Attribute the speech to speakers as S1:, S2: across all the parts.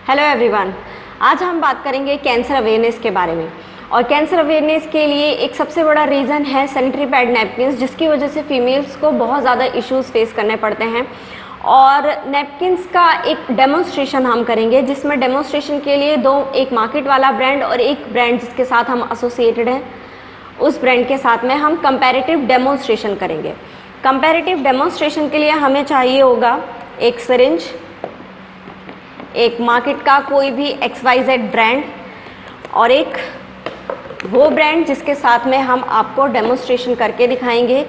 S1: Hello everyone, आज हम बात करेंगे कैंसर अवेयरनेस के बारे में। और कैंसर अवेयरनेस के लिए एक सबसे बड़ा रीज़न है सैनिटरी पैड नैपकिन्स, जिसकी वजह से फीमेल्स को बहुत ज़्यादा इश्यूज़ फेस करने पड़ते हैं। और नैपकिन्स का एक डेमोन्स्ट्रेशन हम करेंगे, जिसमें डेमोन्स्ट्रेशन के लिए एक मार्केट वाला ब्रांड और एक ब्रांड जिसके साथ हम एसोसिएटेड हैं, उस ब्रांड के साथ में हम कंपैरेटिव डेमोन्स्ट्रेशन करेंगे। कंपैरेटिव डेमोन्स्ट्रेशन के लिए हमें चाहिए होगा एक सिरिंज, एक मार्केट का कोई भी XYZ ब्रांड और एक वो ब्रांड जिसके साथ में हम आपको डेमोन्स्ट्रेशन करके दिखाएंगे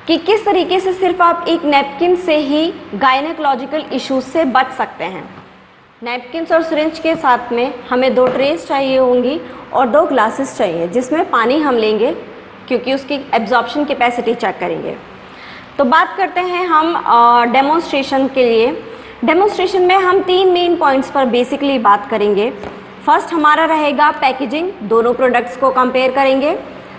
S1: कि किस तरीके से सिर्फ आप एक नैपकिन से ही गायनेकोलॉजिकल इश्यूज से बच सकते हैं। नैपकिन्स और सिरिंज के साथ में हमें 2 ट्रेस चाहिए होंगी और 2 ग्लासेस चाहिए, जिसमें पानी हम लेंगे क्योंकि उसकी एब्जॉर्प्शन कैपेसिटी चेक करेंगे। तो बात करते हैं हम डेमोन्स्ट्रेशन के लिए। डेमोन्स्ट्रेशन में हम 3 मेन पॉइंट्स पर बेसिकली बात करेंगे। फर्स्ट हमारा रहेगा पैकेजिंग, दोनों प्रोडक्ट्स को कंपेयर करेंगे।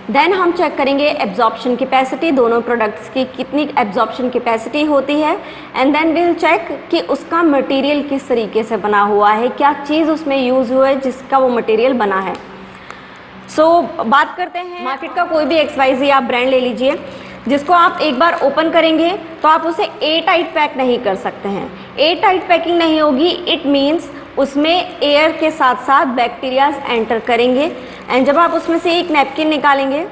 S1: देन हम चेक करेंगे एब्जॉर्प्शन कैपेसिटी, दोनों प्रोडक्ट्स की कितनी एब्जॉर्प्शन कैपेसिटी होती है। एंड देन विल चेक कि उसका मटेरियल किस तरीके से बना हुआ है, क्या चीज़ उसमें यूज़ हुआ है जिसका वो मटेरियल बना है। बात करते हैं मार्केट का कोई भी XYZ आप ब्रांड ले लीजिए, जिसको आप एक बार ओपन करेंगे तो आप उसे एयरटाइट पैक नहीं कर सकते हैं। एयरटाइट पैकिंग नहीं होगी, इट मीन्स उसमें एयर के साथ साथ बैक्टीरियाज एंटर करेंगे। एंड जब आप उसमें से एक नैपकिन निकालेंगे,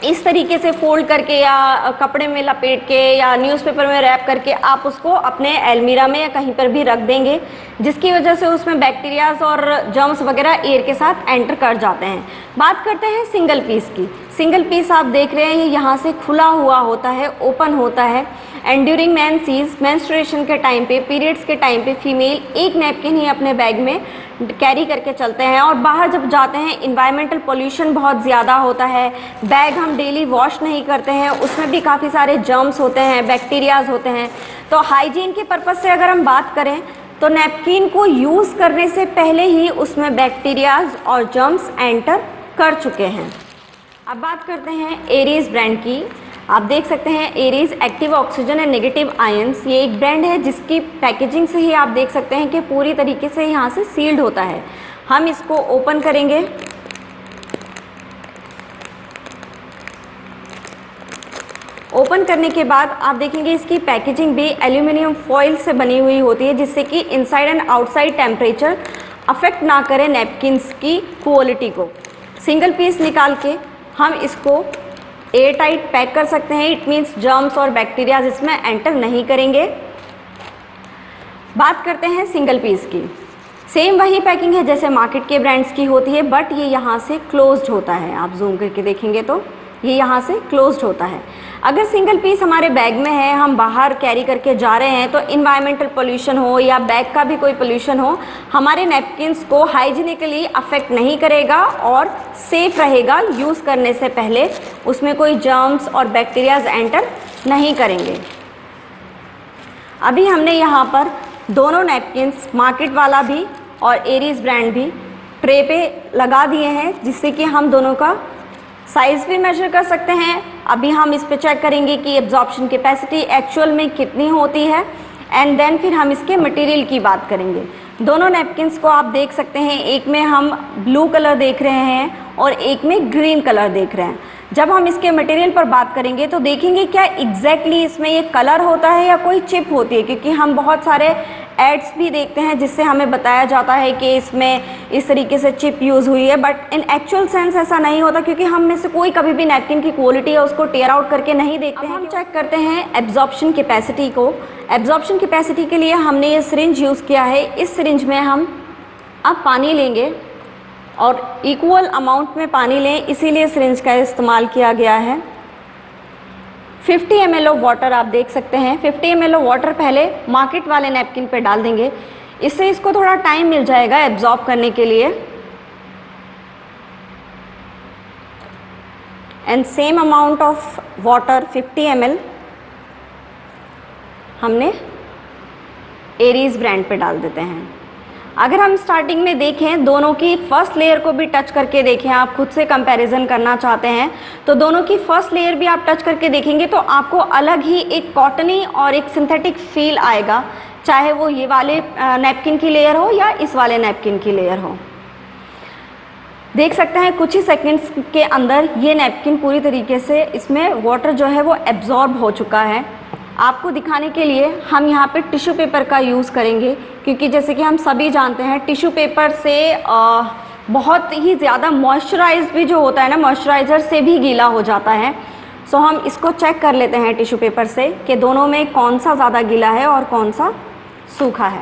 S1: इस तरीके से फोल्ड करके या कपड़े में लपेट के या न्यूज़पेपर में रैप करके आप उसको अपने अलमीरा में या कहीं पर भी रख देंगे, जिसकी वजह से उसमें बैक्टीरियाज और जर्म्स वगैरह एयर के साथ एंटर कर जाते हैं। बात करते हैं सिंगल पीस की। सिंगल पीस आप देख रहे हैं ये यहाँ से खुला हुआ होता है, ओपन होता है। एंड ड्यूरिंग मेंस्ट्रुएशन के टाइम पे, पीरियड्स के टाइम पे फीमेल एक नैपकिन ही अपने बैग में कैरी करके चलते हैं। और बाहर जब जाते हैं इन्वायरमेंटल पोल्यूशन बहुत ज़्यादा होता है, बैग हम डेली वॉश नहीं करते हैं, उसमें भी काफ़ी सारे जर्म्स होते हैं, बैक्टीरियाज होते हैं। तो हाइजीन के पर्पज़ से अगर हम बात करें तो नैपकिन को यूज़ करने से पहले ही उसमें बैक्टीरियाज और जर्म्स एंटर कर चुके हैं। अब बात करते हैं एरीज ब्रांड की। आप देख सकते हैं Aries active oxygen and negative ions, ये एक ब्रांड है जिसकी पैकेजिंग से ही आप देख सकते हैं कि पूरी तरीके से यहाँ से सील्ड होता है। हम इसको ओपन करेंगे। ओपन करने के बाद आप देखेंगे इसकी पैकेजिंग भी एल्यूमिनियम फॉइल से बनी हुई होती है, जिससे कि inside and outside temperature affect ना करे नैपकिन्स की क्वालिटी को। सिंगल पीस निकाल के हम इसको एयर टाइट पैक कर सकते हैं, इट मीन्स जर्म्स और बैक्टीरियाज इसमें एंटर नहीं करेंगे। बात करते हैं सिंगल पीस की। सेम वही पैकिंग है जैसे मार्केट के ब्रांड्स की होती है, बट ये यहाँ से क्लोज्ड होता है। आप जूम करके देखेंगे तो ये यहाँ से क्लोज्ड होता है। अगर सिंगल पीस हमारे बैग में है, हम बाहर कैरी करके जा रहे हैं, तो इन्वायरमेंटल पोल्यूशन हो या बैग का भी कोई पोल्यूशन हो, हमारे नैपकिन्स को हाइजीनिकली अफेक्ट नहीं करेगा और सेफ रहेगा। यूज़ करने से पहले उसमें कोई जर्म्स और बैक्टीरियाज एंटर नहीं करेंगे। अभी हमने यहाँ पर दोनों नैपकिन्स, मार्केट वाला भी और एरीज ब्रांड भी, ट्रे पे लगा दिए हैं, जिससे कि हम दोनों का साइज़ भी मेजर कर सकते हैं। अभी हम इस पे चेक करेंगे कि एब्जॉर्प्शन कैपेसिटी एक्चुअल में कितनी होती है। एंड देन फिर हम इसके मटेरियल की बात करेंगे। दोनों नैपकिन्स को आप देख सकते हैं, एक में हम ब्लू कलर देख रहे हैं और एक में ग्रीन कलर देख रहे हैं। जब हम इसके मटेरियल पर बात करेंगे तो देखेंगे क्या एग्जैक्टली इसमें ये कलर होता है या कोई चिप होती है, क्योंकि हम बहुत सारे एड्स भी देखते हैं जिससे हमें बताया जाता है कि इसमें इस तरीके से चिप यूज़ हुई है, बट इन एक्चुअल सेंस ऐसा नहीं होता, क्योंकि हम में से कोई कभी भी नैपकिन की क्वालिटी है उसको टेयर आउट करके नहीं देखते हैं। हम चेक करते हैं एब्जॉर्प्शन कैपेसिटी को। एब्जॉर्प्शन कैपेसिटी के लिए हमने ये सिरिंज यूज़ किया है। इस सिरिंज में हम अब पानी लेंगे और इक्वल अमाउंट में पानी लें, इसीलिए सिरिंज का इस्तेमाल किया गया है। 50 ml ऑफ वाटर आप देख सकते हैं। 50 ml ऑफ वाटर पहले मार्केट वाले नैपकिन पे डाल देंगे, इससे इसको थोड़ा टाइम मिल जाएगा एब्जॉर्ब करने के लिए। And same amount of water 50 ml हमने एरीज ब्रांड पे डाल देते हैं। अगर हम स्टार्टिंग में देखें, दोनों की फर्स्ट लेयर को भी टच करके देखें, आप खुद से कंपैरिजन करना चाहते हैं तो दोनों की फर्स्ट लेयर भी आप टच करके देखेंगे तो आपको अलग ही एक कॉटनी और एक सिंथेटिक फील आएगा चाहे वो ये वाले नैपकिन की लेयर हो या इस वाले नैपकिन की लेयर हो। देख सकते हैं कुछ ही सेकंड्स के अंदर ये नैपकिन पूरी तरीके से इसमें वाटर जो है वो एब्जॉर्ब हो चुका है। आपको दिखाने के लिए हम यहाँ पे टिश्यू पेपर का यूज़ करेंगे, क्योंकि जैसे कि हम सभी जानते हैं टिश्यू पेपर से बहुत ही ज़्यादा मॉइस्चराइज भी जो होता है ना, मॉइस्चराइज़र से भी गीला हो जाता है। सो हम इसको चेक कर लेते हैं टिश्यू पेपर से कि दोनों में कौन सा ज़्यादा गीला है और कौन सा सूखा है।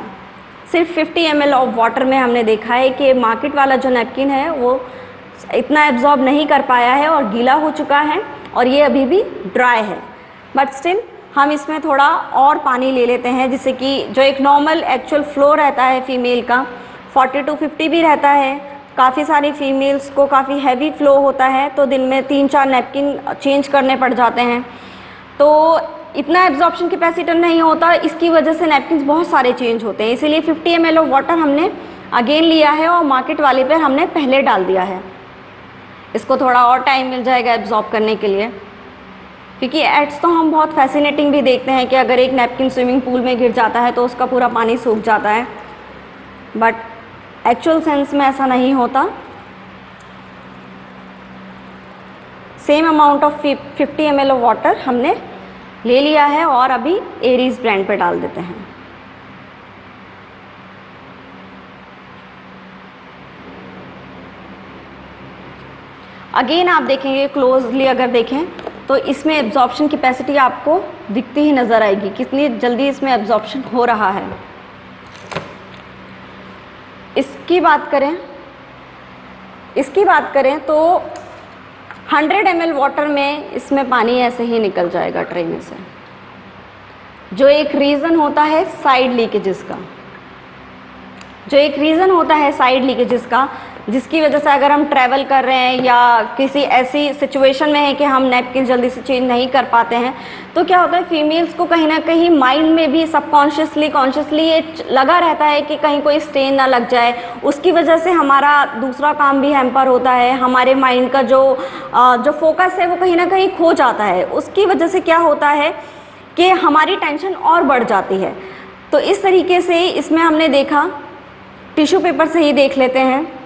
S1: सिर्फ 50 ml ऑफ वाटर में हमने देखा है कि मार्केट वाला जो नैपकिन है वो इतना एब्जॉर्ब नहीं कर पाया है और गीला हो चुका है, और ये अभी भी ड्राई है। बट स्टिल हम इसमें थोड़ा और पानी ले लेते हैं, जिससे कि जो एक नॉर्मल एक्चुअल फ्लो रहता है फीमेल का 40 to 50 भी रहता है। काफ़ी सारी फीमेल्स को काफ़ी हैवी फ्लो होता है, तो दिन में 3-4 नैपकिन चेंज करने पड़ जाते हैं, तो इतना एब्जॉर्प्शन कैपेसिटी नहीं होता। इसकी वजह से नैपकिन बहुत सारे चेंज होते हैं, इसीलिए 50 ml ऑफ वाटर हमने अगेन लिया है और मार्केट वाले पर हमने पहले डाल दिया है। इसको थोड़ा और टाइम मिल जाएगा एब्जॉर्ब करने के लिए, क्योंकि एड्स तो हम बहुत फैसिनेटिंग भी देखते हैं कि अगर एक नैपकिन स्विमिंग पूल में गिर जाता है तो उसका पूरा पानी सूख जाता है, बट एक्चुअल सेंस में ऐसा नहीं होता। Same amount of 50 ml of water हमने ले लिया है और अभी एरीज ब्रांड पे डाल देते हैं। अगेन आप देखेंगे क्लोजली, अगर देखें तो इसमें एब्जॉर्प्शन कैपेसिटी आपको दिखती ही नज़र आएगी, कितनी जल्दी इसमें एब्जॉर्प्शन हो रहा है। इसकी बात करें तो 100 ml वाटर में इसमें पानी ऐसे ही निकल जाएगा ट्रे में से, जो एक रीज़न होता है साइड लीकेजेस का, जिसकी वजह से अगर हम ट्रैवल कर रहे हैं या किसी ऐसी सिचुएशन में है कि हम नैपकिन जल्दी से चेंज नहीं कर पाते हैं, तो क्या होता है फीमेल्स को कहीं ना कहीं माइंड में भी सबकॉन्शियसली कॉन्शियसली ये लगा रहता है कि कहीं कोई स्टेन ना लग जाए। उसकी वजह से हमारा दूसरा काम भी हैम्पर होता है, हमारे माइंड का जो फोकस है वो कहीं ना कहीं खो जाता है। उसकी वजह से क्या होता है कि हमारी टेंशन और बढ़ जाती है। तो इस तरीके से इसमें हमने देखा, टिश्यू पेपर से ही देख लेते हैं।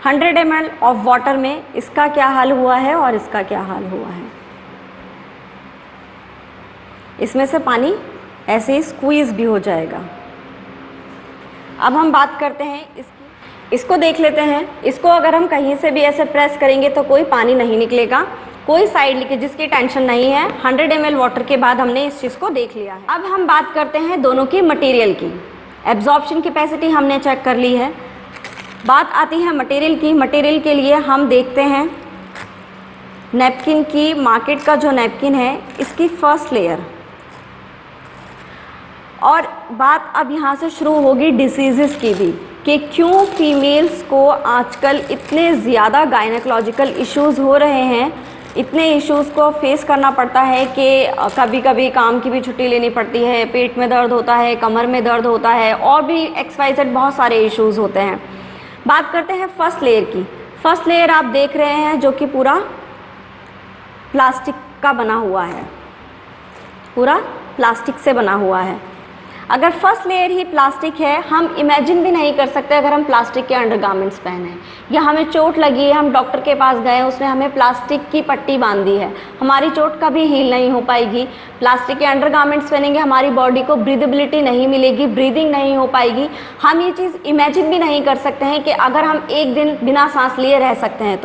S1: $100 ml ऑफ वाटर में इसका क्या हाल हुआ है और इसका क्या हाल हुआ है। इसमें से पानी ऐसे ही स्क्वीज़ भी हो जाएगा। अब हम बात करते हैं इसको देख लेते हैं। इसको अगर हम कहीं से भी ऐसे प्रेस करेंगे तो कोई पानी नहीं निकलेगा, कोई साइड लीकेज की टेंशन नहीं है। 100 ml वाटर के बाद हमने इस चीज़ को देख लिया है। अब हम बात करते हैं दोनों की मटेरियल की। एब्जॉर्प्शन कैपेसिटी हमने चेक कर ली है, बात आती है मटेरियल की। मटेरियल के लिए हम देखते हैं नैपकिन की, मार्केट का जो नैपकिन है इसकी फर्स्ट लेयर। और बात अब यहाँ से शुरू होगी डिसीज़ेस की भी, कि क्यों फीमेल्स को आजकल इतने ज़्यादा गायनेकोलॉजिकल इश्यूज़ हो रहे हैं, इतने इश्यूज़ को फेस करना पड़ता है कि कभी कभी काम की भी छुट्टी लेनी पड़ती है, पेट में दर्द होता है, कमर में दर्द होता है, और भी XYZ बहुत सारे इश्यूज़ होते हैं। बात करते हैं फर्स्ट लेयर की। फर्स्ट लेयर आप देख रहे हैं जो कि पूरा प्लास्टिक का बना हुआ है, पूरा प्लास्टिक से बना हुआ है। अगर फर्स्ट लेयर ही प्लास्टिक है, हम इमेजिन भी नहीं कर सकते अगर हम प्लास्टिक के अंडरगारमेंट्स पहने या हमें चोट लगी है, हम डॉक्टर के पास गए, उसने हमें प्लास्टिक की पट्टी बांध दी है, हमारी चोट कभी हील नहीं हो पाएगी। प्लास्टिक के अंडरगारमेंट्स पहनेंगे, हमारी बॉडी को ब्रीदेबिलिटी नहीं मिलेगी, ब्रीदिंग नहीं हो पाएगी। हम ये चीज़ इमेजिन भी नहीं कर सकते हैं कि अगर हम एक दिन बिना सांस लिए रह सकते हैं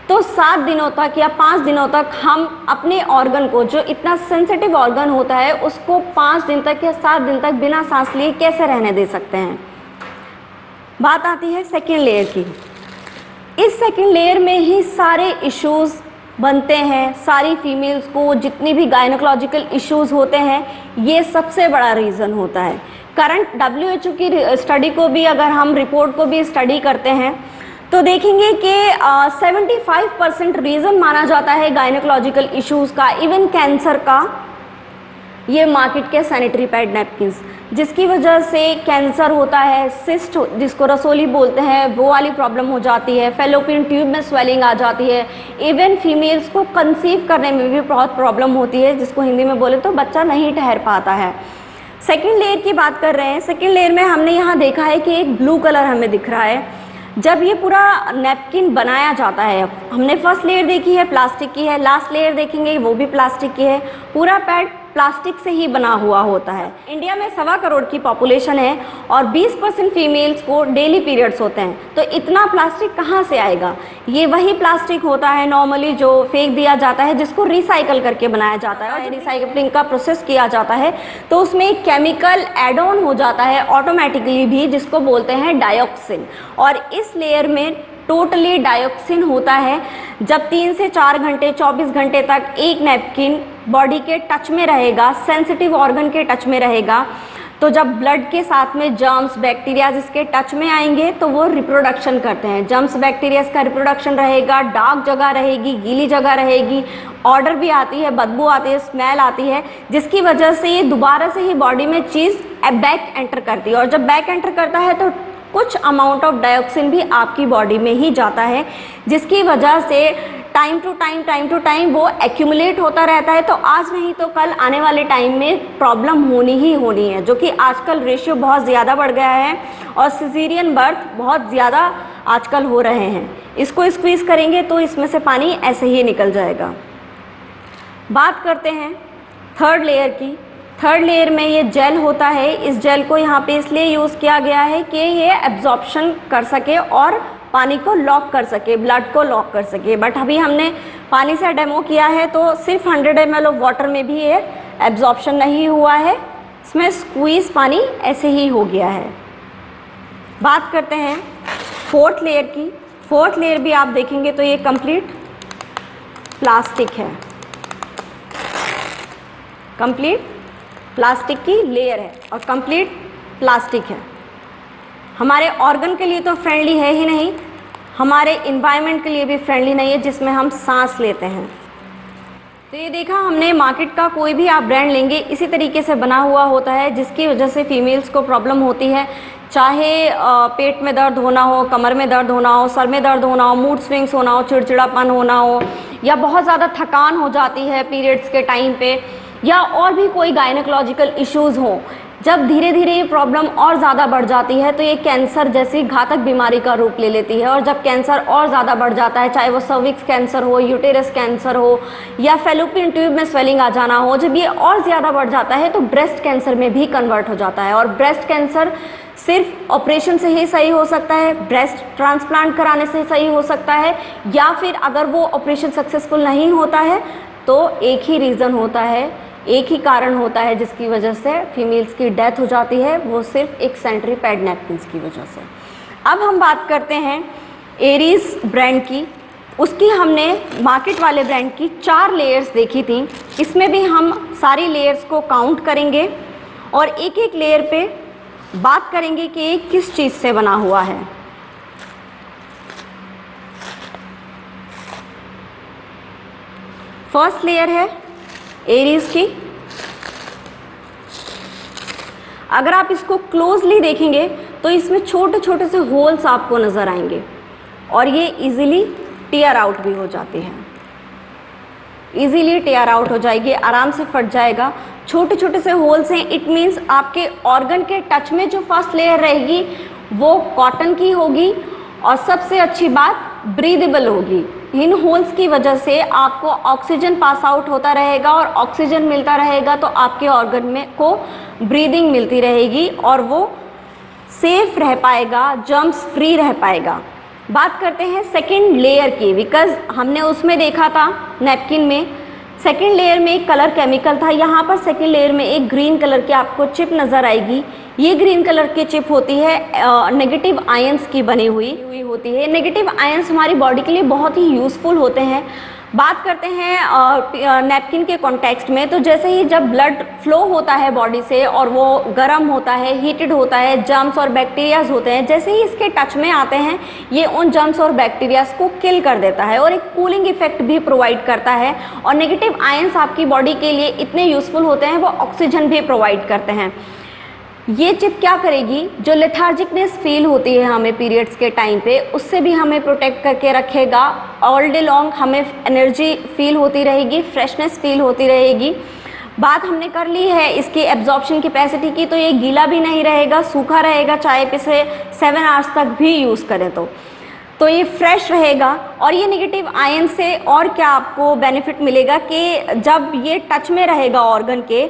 S1: तो 7 दिनों तक या 5 दिनों तक हम अपने ऑर्गन को, जो इतना सेंसिटिव ऑर्गन होता है, उसको 5 दिन तक या 7 दिन तक बिना सांस लिए कैसे रहने दे सकते हैं। बात आती है सेकेंड लेयर की। इस सेकेंड लेयर में ही सारे इश्यूज़ बनते हैं। सारी फीमेल्स को जितनी भी गायनेकोलॉजिकल इश्यूज़ होते हैं, ये सबसे बड़ा रीज़न होता है। करंट WHO की स्टडी को भी, अगर हम रिपोर्ट को भी स्टडी करते हैं तो देखेंगे कि 75% रीज़न माना जाता है गायनेकोलॉजिकल इश्यूज़ का, इवन कैंसर का, ये मार्केट के सैनिटरी पैड नैपकिन्स, जिसकी वजह से कैंसर होता है, सिस्ट जिसको रसोली बोलते हैं वो वाली प्रॉब्लम हो जाती है, फेलोपियन ट्यूब में स्वेलिंग आ जाती है, इवन फीमेल्स को कंसीव करने में भी बहुत प्रॉब्लम होती है, जिसको हिंदी में बोले तो बच्चा नहीं ठहर पाता है। सेकेंड लेयर की बात कर रहे हैं। सेकेंड लेयर में हमने यहाँ देखा है कि एक ब्लू कलर हमें दिख रहा है। जब ये पूरा नैपकिन बनाया जाता है, हमने फर्स्ट लेयर देखी है प्लास्टिक की है, लास्ट लेयर देखेंगे वो भी प्लास्टिक की है, पूरा पैड प्लास्टिक से ही बना हुआ होता है। इंडिया में 1.25 करोड़ की पॉपुलेशन है और 20% फीमेल्स को डेली पीरियड्स होते हैं, तो इतना प्लास्टिक कहाँ से आएगा? ये वही प्लास्टिक होता है नॉर्मली जो फेंक दिया जाता है, जिसको रिसाइकल करके बनाया जाता है और रिसाइकलिंग का प्रोसेस किया जाता है, तो उसमें एक केमिकल एड ऑन हो जाता है ऑटोमेटिकली भी, जिसको बोलते हैं डाइऑक्सिन। और इस लेयर में टोटली डाइऑक्सिन होता है। जब 3 से 4 घंटे 24 घंटे तक एक नैपकिन बॉडी के टच में रहेगा, सेंसिटिव ऑर्गन के टच में रहेगा, तो जब ब्लड के साथ में जर्म्स बैक्टीरिया इसके टच में आएंगे तो वो रिप्रोडक्शन करते हैं। जर्म्स बैक्टीरिया का रिप्रोडक्शन रहेगा, डार्क जगह रहेगी, गीली जगह रहेगी, ऑर्डर भी आती है, बदबू आती है, स्मेल आती है, जिसकी वजह से ये दोबारा से ही बॉडी में चीज़ बैक एंटर करती है। और जब बैक एंटर करता है तो कुछ अमाउंट ऑफ डाइऑक्सिन भी आपकी बॉडी में ही जाता है, जिसकी वजह से टाइम टू टाइम वो एक्यूमुलेट होता रहता है। तो आज नहीं तो कल आने वाले टाइम में प्रॉब्लम होनी ही होनी है, जो कि आजकल रेशियो बहुत ज़्यादा बढ़ गया है और सिजेरियन बर्थ बहुत ज़्यादा आजकल हो रहे हैं। इसको स्क्वीज़ करेंगे तो इसमें से पानी ऐसे ही निकल जाएगा। बात करते हैं थर्ड लेयर की। थर्ड लेयर में ये जेल होता है। इस जेल को यहाँ पे इसलिए यूज़ किया गया है कि ये एब्जॉर्प्शन कर सके और पानी को लॉक कर सके, ब्लड को लॉक कर सके। बट अभी हमने पानी से डेमो किया है तो सिर्फ 100 ml ऑफ वाटर में भी ये एब्जॉर्प्शन नहीं हुआ है, इसमें स्क्वीज़ पानी ऐसे ही हो गया है। बात करते हैं फोर्थ लेयर की। फोर्थ लेयर भी आप देखेंगे तो ये कंप्लीट प्लास्टिक है, कंप्लीट प्लास्टिक की लेयर है और कंप्लीट प्लास्टिक है। हमारे ऑर्गन के लिए तो फ्रेंडली है ही नहीं, हमारे इन्वायरमेंट के लिए भी फ्रेंडली नहीं है, जिसमें हम सांस लेते हैं। तो ये देखा हमने, मार्केट का कोई भी आप ब्रांड लेंगे इसी तरीके से बना हुआ होता है, जिसकी वजह से फीमेल्स को प्रॉब्लम होती है। चाहे पेट में दर्द होना हो, कमर में दर्द होना हो, सर में दर्द होना हो, मूड स्विंग्स होना हो, चिड़चिड़ापन होना हो, या बहुत ज़्यादा थकान हो जाती है पीरियड्स के टाइम पे, या और भी कोई गायनेकोलॉजिकल इश्यूज़ हो। जब धीरे धीरे ये प्रॉब्लम और ज़्यादा बढ़ जाती है तो ये कैंसर जैसी घातक बीमारी का रूप ले लेती है। और जब कैंसर और ज़्यादा बढ़ जाता है, चाहे वो सर्विक्स कैंसर हो, यूटेरस कैंसर हो, या फेलोपियन ट्यूब में स्वेलिंग आ जाना हो, जब ये और ज़्यादा बढ़ जाता है तो ब्रेस्ट कैंसर में भी कन्वर्ट हो जाता है। और ब्रेस्ट कैंसर सिर्फ ऑपरेशन से ही सही हो सकता है, ब्रेस्ट ट्रांसप्लांट कराने से सही हो सकता है, या फिर अगर वो ऑपरेशन सक्सेसफुल नहीं होता है तो एक ही रीज़न होता है, एक ही कारण होता है जिसकी वजह से फीमेल्स की डेथ हो जाती है, वो सिर्फ एक सैनिटरी पैड नैपकिन्स की वजह से। अब हम बात करते हैं एरीज ब्रांड की। उसकी हमने मार्केट वाले ब्रांड की 4 लेयर्स देखी थी। इसमें भी हम सारी लेयर्स को काउंट करेंगे और एक एक लेयर पे बात करेंगे कि ये किस चीज़ से बना हुआ है। फर्स्ट लेयर है एरीज की। अगर आप इसको क्लोजली देखेंगे तो इसमें छोटे छोटे से होल्स आपको नज़र आएंगे और ये इजीली टीयर आउट भी हो जाती है, इजीली टीयर आउट हो जाएगी, आराम से फट जाएगा। छोटे छोटे से होल्स हैं, इट मीन्स आपके ऑर्गन के टच में जो फर्स्ट लेयर रहेगी वो कॉटन की होगी और सबसे अच्छी बात ब्रीदेबल होगी। इन होल्स की वजह से आपको ऑक्सीजन पास आउट होता रहेगा और ऑक्सीजन मिलता रहेगा तो आपके ऑर्गन में को ब्रीदिंग मिलती रहेगी और वो सेफ रह पाएगा, जर्म्स फ्री रह पाएगा। बात करते हैं सेकंड लेयर की, बिकॉज हमने उसमें देखा था नैपकिन में सेकंड लेयर में एक कलर केमिकल था। यहाँ पर सेकंड लेयर में एक ग्रीन कलर की आपको चिप नज़र आएगी। ये ग्रीन कलर की चिप होती है नेगेटिव आयंस की बनी हुई होती है। नेगेटिव आयंस हमारी बॉडी के लिए बहुत ही यूज़फुल होते हैं। बात करते हैं नैपकिन के कॉन्टेक्स्ट में, तो जैसे ही जब ब्लड फ्लो होता है बॉडी से और वो गर्म होता है, हीटेड होता है, जर्म्स और बैक्टीरियाज होते हैं, जैसे ही इसके टच में आते हैं ये उन जर्म्स और बैक्टीरियाज को किल कर देता है और एक कूलिंग इफेक्ट भी प्रोवाइड करता है। और नेगेटिव आयंस आपकी बॉडी के लिए इतने यूजफुल होते हैं, वो ऑक्सीजन भी प्रोवाइड करते हैं। ये चिप क्या करेगी, जो लेथार्जिकनेस फील होती है हमें पीरियड्स के टाइम पे, उससे भी हमें प्रोटेक्ट करके रखेगा। ऑल डे लॉन्ग हमें एनर्जी फील होती रहेगी, फ्रेशनेस फील होती रहेगी। बात हमने कर ली है इसकी एब्जॉर्प्शन कैपेसिटी की, तो ये गीला भी नहीं रहेगा, सूखा रहेगा, चाहे इसे 7 आवर्स तक भी यूज़ करें तो ये फ्रेश रहेगा। और ये नेगेटिव आयन से और क्या आपको बेनिफिट मिलेगा कि जब ये टच में रहेगा ऑर्गन के,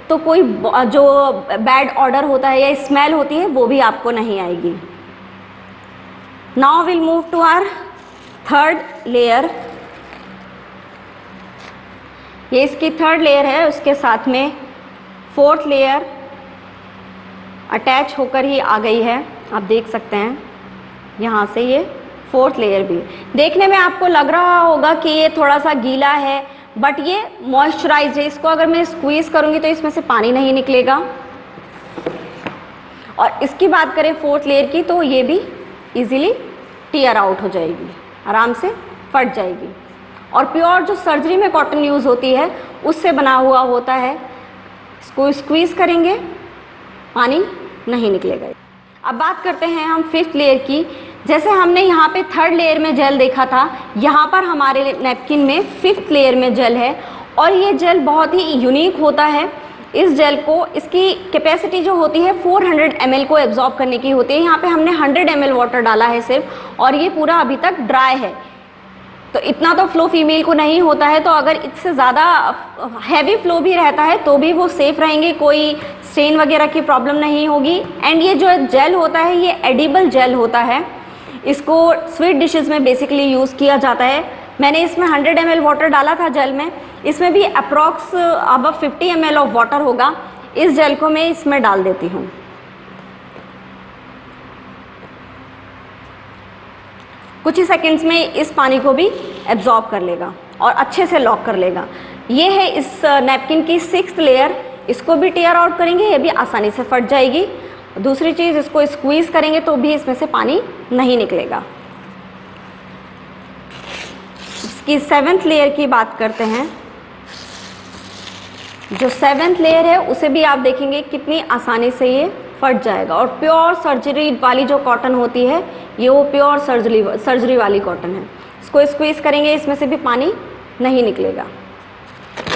S1: तो कोई जो बैड ऑर्डर होता है या स्मेल होती है वो भी आपको नहीं आएगी। Now will move to our third layer. ये इसकी थर्ड लेयर है, उसके साथ में फोर्थ लेयर अटैच होकर ही आ गई है। आप देख सकते हैं यहाँ से ये फोर्थ लेयर भी देखने में आपको लग रहा होगा कि ये थोड़ा सा गीला है, बट ये मॉइस्चराइज्ड है। इसको अगर मैं स्क्वीज़ करूँगी तो इसमें से पानी नहीं निकलेगा। और इसकी बात करें फोर्थ लेयर की, तो ये भी इजीली टीयर आउट हो जाएगी, आराम से फट जाएगी। और प्योर जो सर्जरी में कॉटन यूज़ होती है उससे बना हुआ होता है। इसको स्क्वीज़ करेंगे, पानी नहीं निकलेगा। अब बात करते हैं हम फिफ्थ लेयर की। जैसे हमने यहाँ पे थर्ड लेयर में जेल देखा था, यहाँ पर हमारे नैपकिन में फिफ्थ लेयर में जेल है। और ये जेल बहुत ही यूनिक होता है। इस जेल को, इसकी कैपेसिटी जो होती है 400 ml को एब्जॉर्ब करने की होती है। यहाँ पे हमने 100 ml वाटर डाला है सिर्फ, और ये पूरा अभी तक ड्राई है। तो इतना तो फ्लो फीमेल को नहीं होता है, तो अगर इससे ज़्यादा हैवी फ्लो भी रहता है तो भी वो सेफ़ रहेंगे, कोई स्ट्रेन वगैरह की प्रॉब्लम नहीं होगी। एंड ये जो जेल होता है ये एडिबल जेल होता है। इसको स्वीट डिशेस में बेसिकली यूज़ किया जाता है। मैंने इसमें 100 ml वाटर डाला था जेल में, इसमें भी अप्रॉक्स अब 50 ml ऑफ वाटर होगा। इस जेल को मैं इसमें डाल देती हूँ। कुछ ही सेकंड्स में इस पानी को भी एब्जॉर्ब कर लेगा और अच्छे से लॉक कर लेगा। ये है इस नैपकिन की सिक्स्थ लेयर। इसको भी टीयर आउट करेंगे, ये भी आसानी से फट जाएगी। दूसरी चीज़, इसको स्क्वीज़ करेंगे तो भी इसमें से पानी नहीं निकलेगा। इसकी सेवेंथ लेयर की बात करते हैं। जो सेवेंथ लेयर है उसे भी आप देखेंगे कितनी आसानी से ये फट जाएगा। और प्योर सर्जरी वाली जो कॉटन होती है, ये वो प्योर सर्जरी वाली कॉटन है। इसको स्क्वीज़ करेंगे, इसमें से भी पानी नहीं निकलेगा।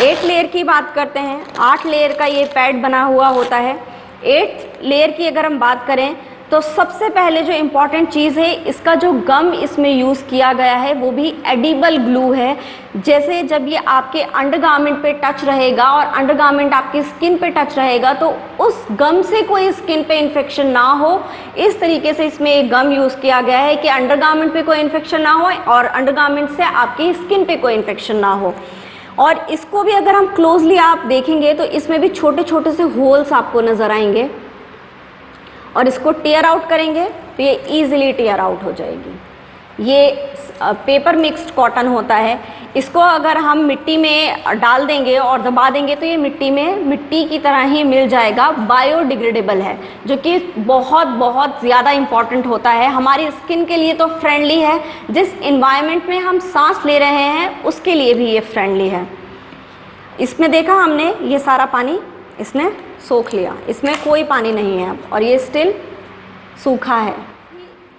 S1: 8 लेयर की बात करते हैं। 8 लेयर का ये पैड बना हुआ होता है। 8 लेयर की अगर हम बात करें तो सबसे पहले जो इम्पॉर्टेंट चीज़ है, इसका जो गम इसमें यूज़ किया गया है वो भी एडिबल ग्लू है। जैसे जब ये आपके अंडरगारमेंट पे टच रहेगा और अंडरगारमेंट आपकी स्किन पे टच रहेगा, तो उस गम से कोई स्किन पे इन्फेक्शन ना हो, इस तरीके से इसमें एक गम यूज़ किया गया है कि अंडरगारमेंट पे कोई इन्फेक्शन ना हो और अंडरगारमेंट से आपकी स्किन पे कोई इन्फेक्शन ना हो। और इसको भी अगर हम क्लोजली आप देखेंगे तो इसमें भी छोटे छोटे से होल्स आपको नज़र आएंगे। और इसको टीयर आउट करेंगे तो ये ईजिली टीयर आउट हो जाएगी। ये पेपर मिक्स्ड कॉटन होता है। इसको अगर हम मिट्टी में डाल देंगे और दबा देंगे तो ये मिट्टी की तरह ही मिल जाएगा। बायोडिग्रेडेबल है, जो कि बहुत बहुत ज़्यादा इम्पॉर्टेंट होता है। हमारी स्किन के लिए तो फ्रेंडली है, जिस इन्वायरमेंट में हम सांस ले रहे हैं उसके लिए भी ये फ्रेंडली है। इसमें देखा हमने, ये सारा पानी इसने सोख लिया, इसमें कोई पानी नहीं है अब, और ये स्टिल सूखा है।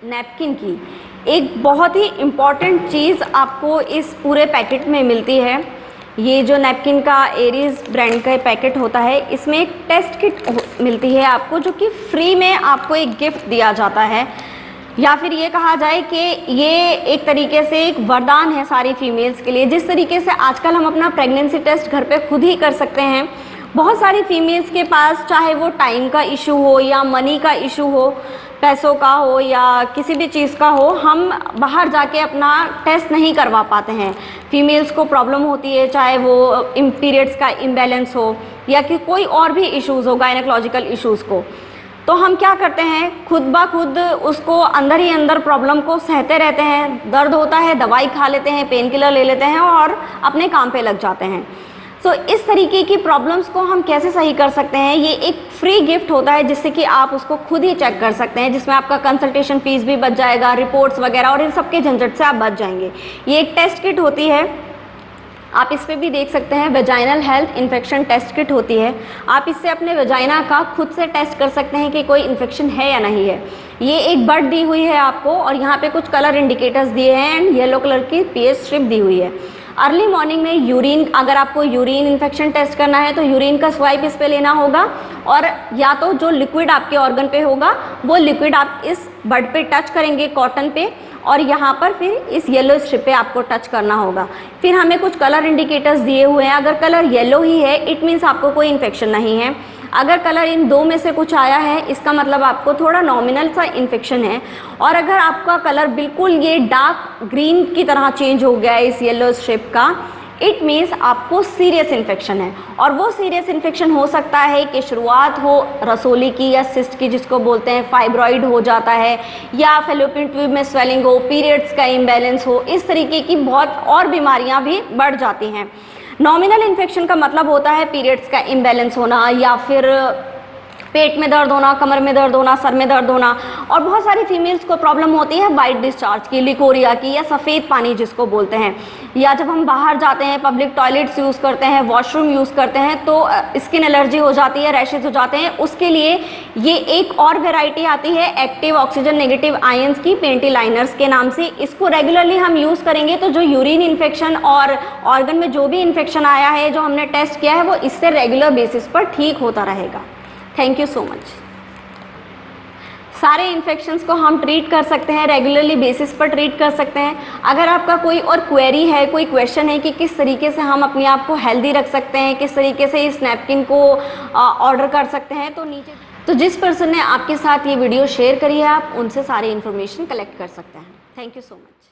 S1: नैपकिन की एक बहुत ही इम्पॉर्टेंट चीज़ आपको इस पूरे पैकेट में मिलती है। ये जो नैपकिन का एरीज ब्रांड का पैकेट होता है, इसमें एक टेस्ट किट मिलती है आपको, जो कि फ्री में आपको एक गिफ्ट दिया जाता है। या फिर ये कहा जाए कि ये एक तरीके से एक वरदान है सारी फीमेल्स के लिए। जिस तरीके से आजकल हम अपना प्रेगनेंसी टेस्ट घर पे खुद ही कर सकते हैं, बहुत सारी फीमेल्स के पास चाहे वो टाइम का इशू हो या मनी का इशू हो, पैसों का हो या किसी भी चीज़ का हो, हम बाहर जाके अपना टेस्ट नहीं करवा पाते हैं। फीमेल्स को प्रॉब्लम होती है, चाहे वो पीरियड्स का इम्बैलेंस हो या कि कोई और भी इश्यूज़ हो, गायनेकोलॉजिकल इश्यूज़ को। तो हम क्या करते हैं, खुद ब खुद उसको अंदर ही अंदर प्रॉब्लम को सहते रहते हैं। दर्द होता है, दवाई खा लेते हैं, पेन किलर ले लेते हैं और अपने काम पे लग जाते हैं। तो इस तरीके की प्रॉब्लम्स को हम कैसे सही कर सकते हैं, ये एक फ्री गिफ्ट होता है जिससे कि आप उसको खुद ही चेक कर सकते हैं, जिसमें आपका कंसल्टेशन फीस भी बच जाएगा, रिपोर्ट्स वगैरह और इन सब के झंझट से आप बच जाएंगे। ये एक टेस्ट किट होती है, आप इस पे भी देख सकते हैं, vaginal health infection test kit होती है। आप इससे अपने वेजाइना का खुद से टेस्ट कर सकते हैं कि कोई इन्फेक्शन है या नहीं है। ये एक बड दी हुई है आपको और यहाँ पे कुछ कलर इंडिकेटर्स दिए हैं एंड येलो कलर की पीएच स्ट्रिप दी हुई है। अर्ली मॉर्निंग में यूरिन, अगर आपको यूरिन इन्फेक्शन टेस्ट करना है तो यूरिन का स्वाइप इस पे लेना होगा और या तो जो लिक्विड आपके ऑर्गन पे होगा वो लिक्विड आप इस बड पे टच करेंगे कॉटन पे और यहाँ पर फिर इस येलो स्ट्रिप पे आपको टच करना होगा। फिर हमें कुछ कलर इंडिकेटर्स दिए हुए हैं, अगर कलर येलो ही है इट मीन्स आपको कोई इन्फेक्शन नहीं है। अगर कलर इन दो में से कुछ आया है इसका मतलब आपको थोड़ा नॉमिनल सा इन्फेक्शन है। और अगर आपका कलर बिल्कुल ये डार्क ग्रीन की तरह चेंज हो गया है इस येलो स्ट्रिप का, इट मीन्स आपको सीरियस इन्फेक्शन है। और वो सीरियस इन्फेक्शन हो सकता है कि शुरुआत हो रसोली की या सिस्ट की जिसको बोलते हैं, फाइब्रॉइड हो जाता है या फैलोपियन ट्यूब में स्वेलिंग हो, पीरियड्स का इम्बैलेंस हो, इस तरीके की बहुत और बीमारियां भी बढ़ जाती हैं। नॉमिनल इन्फेक्शन का मतलब होता है पीरियड्स का इम्बैलेंस होना या फिर पेट में दर्द होना, कमर में दर्द होना, सर में दर्द होना। और बहुत सारी फीमेल्स को प्रॉब्लम होती है वाइट डिस्चार्ज की, लिकोरिया की या सफ़ेद पानी जिसको बोलते हैं। या जब हम बाहर जाते हैं, पब्लिक टॉयलेट्स यूज़ करते हैं, वॉशरूम यूज़ करते हैं तो स्किन एलर्जी हो जाती है, रैशेज हो जाते हैं। उसके लिए ये एक और वेराइटी आती है एक्टिव ऑक्सीजन नेगेटिव आयंस की, पेंटी लाइनर्स के नाम से। इसको रेगुलरली हम यूज़ करेंगे तो जो यूरिन इन्फेक्शन और ऑर्गन में जो भी इन्फेक्शन आया है जो हमने टेस्ट किया है वो इससे रेगुलर बेसिस पर ठीक होता रहेगा। Thank you so much. सारे इन्फेक्शंस को हम ट्रीट कर सकते हैं, रेगुलरली बेसिस पर ट्रीट कर सकते हैं। अगर आपका कोई और क्वेरी है, कोई क्वेश्चन है कि किस तरीके से हम अपने आप को हेल्दी रख सकते हैं, किस तरीके से इस नैपकिन को ऑर्डर कर सकते हैं, तो नीचे तो जिस पर्सन ने आपके साथ ये वीडियो शेयर करी है आप उनसे सारी इन्फॉर्मेशन कलेक्ट कर सकते हैं। Thank you so much.